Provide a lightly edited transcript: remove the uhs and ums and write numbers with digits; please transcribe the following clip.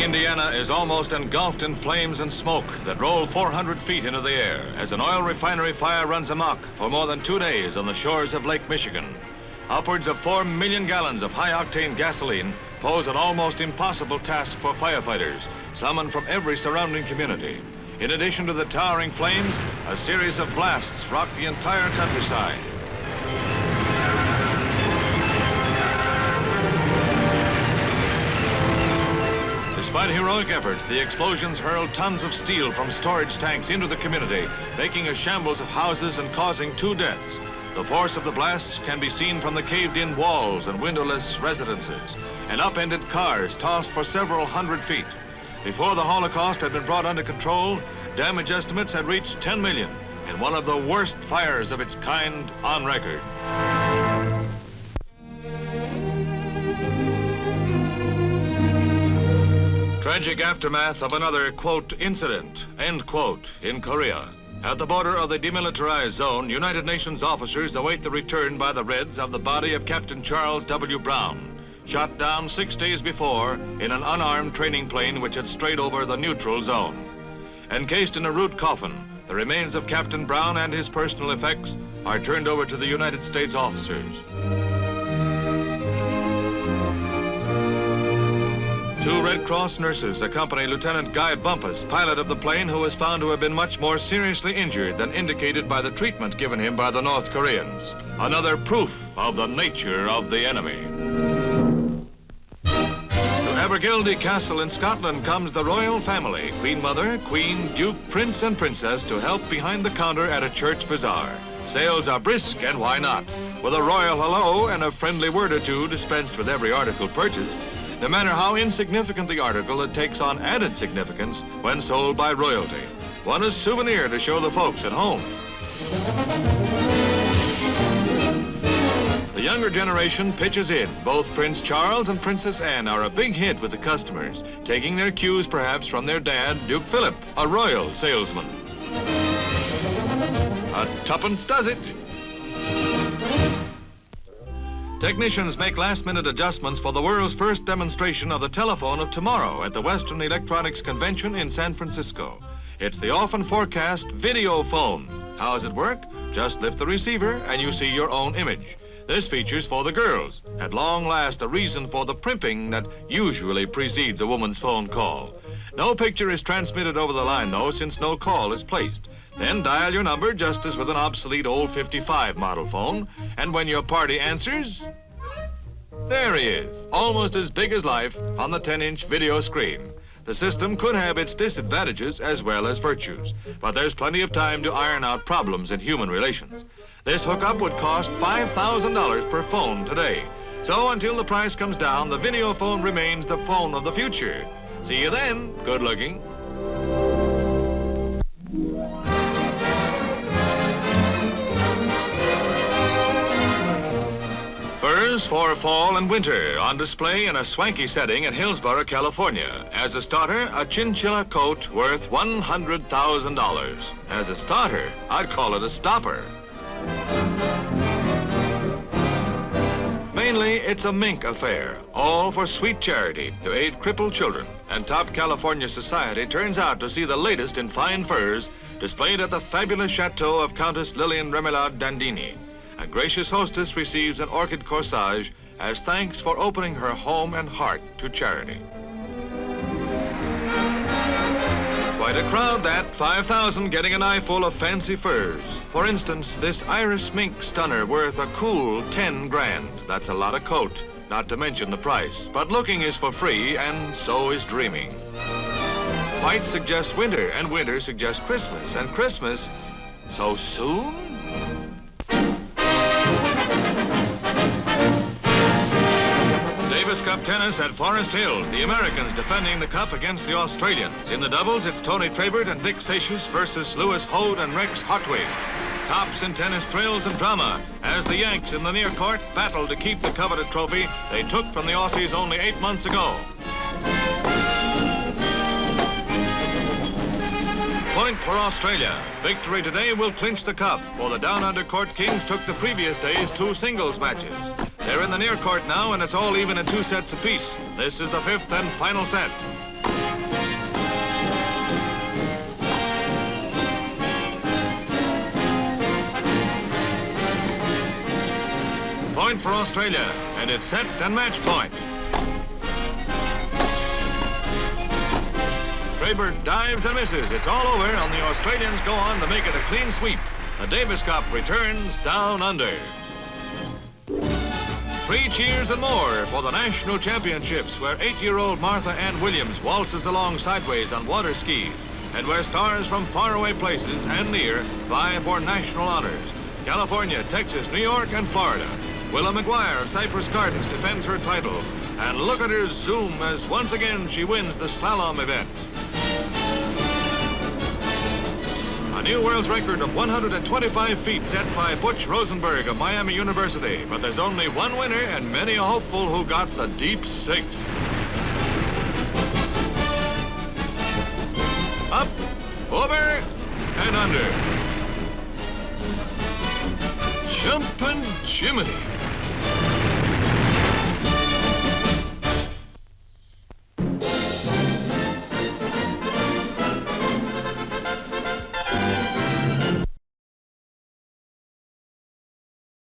Indiana is almost engulfed in flames and smoke that roll 400 feet into the air as an oil refinery fire runs amok for more than 2 days on the shores of Lake Michigan. Upwards of 4 million gallons of high-octane gasoline pose an almost impossible task for firefighters, summoned from every surrounding community. In addition to the towering flames, a series of blasts rock the entire countryside. Despite heroic efforts, the explosions hurled tons of steel from storage tanks into the community, making a shambles of houses and causing 2 deaths. The force of the blasts can be seen from the caved-in walls and windowless residences, and upended cars tossed for several hundred feet. Before the Holocaust had been brought under control, damage estimates had reached 10 million in one of the worst fires of its kind on record. Tragic aftermath of another, quote, incident, end quote, in Korea. At the border of the demilitarized zone, United Nations officers await the return by the Reds of the body of Captain Charles W. Brown, shot down 6 days before in an unarmed training plane which had strayed over the neutral zone. Encased in a root coffin, the remains of Captain Brown and his personal effects are turned over to the United States officers. 2 Red Cross nurses accompany Lieutenant Guy Bumpass, pilot of the plane, who was found to have been much more seriously injured than indicated by the treatment given him by the North Koreans. Another proof of the nature of the enemy. To Abergildy Castle in Scotland comes the royal family, Queen Mother, Queen, Duke, Prince and Princess, to help behind the counter at a church bazaar. Sales are brisk, and why not? With a royal hello and a friendly word or two dispensed with every article purchased. No matter how insignificant the article, it takes on added significance when sold by royalty. One is souvenir to show the folks at home. The younger generation pitches in. Both Prince Charles and Princess Anne are a big hit with the customers, taking their cues perhaps from their dad, Duke Philip, a royal salesman. A tuppence does it. Technicians make last-minute adjustments for the world's first demonstration of the telephone of tomorrow at the Western Electronics Convention in San Francisco. It's the often forecast videophone. How does it work? Just lift the receiver and you see your own image. This feature's for the girls. At long last, a reason for the primping that usually precedes a woman's phone call. No picture is transmitted over the line, though, since no call is placed. Then dial your number just as with an obsolete old 55 model phone, and when your party answers, there he is, almost as big as life on the 10-inch video screen. The system could have its disadvantages as well as virtues, but there's plenty of time to iron out problems in human relations. This hookup would cost $5,000 per phone today. So until the price comes down, the video phone remains the phone of the future. See you then. Good looking. Furs for fall and winter on display in a swanky setting in Hillsborough, California. As a starter, a chinchilla coat worth $100,000. As a starter, I'd call it a stopper. Mainly, it's a mink affair, all for sweet charity to aid crippled children. And top California society turns out to see the latest in fine furs displayed at the fabulous chateau of Countess Lillian Remoulade Dandini. A gracious hostess receives an orchid corsage as thanks for opening her home and heart to charity. Quite a crowd that, 5,000 getting an eyeful of fancy furs. For instance, this iris mink stunner worth a cool 10 grand. That's a lot of coat, not to mention the price. But looking is for free, and so is dreaming. White suggests winter, and winter suggests Christmas, and Christmas so soon? Davis Cup tennis at Forest Hills. The Americans defending the cup against the Australians. In the doubles, it's Tony Trabert and Vic Seixas versus Lewis Hoad and Rex Hartwig. Tops in tennis thrills and drama as the Yanks in the near court battle to keep the coveted trophy they took from the Aussies only 8 months ago. Point for Australia. Victory today will clinch the cup, for the Down Under Court Kings took the previous day's 2 singles matches. They're in the near court now, and it's all even in 2 sets apiece. This is the 5th and final set. point for Australia, and it's set and match point. Traber dives and misses. It's all over, and the Australians go on to make it a clean sweep. The Davis Cup returns down under. 3 cheers and more for the national championships, where 8-year-old Martha Ann Williams waltzes along sideways on water skis, and where stars from faraway places and near vie for national honors. California, Texas, New York, and Florida. Willa McGuire of Cypress Gardens defends her titles, and look at her zoom as once again she wins the slalom event. A new world's record of 125 feet set by Butch Rosenberg of Miami University, but there's only one winner and many a hopeful who got the deep 6. Up, over, and under. Jumpin' Jiminy.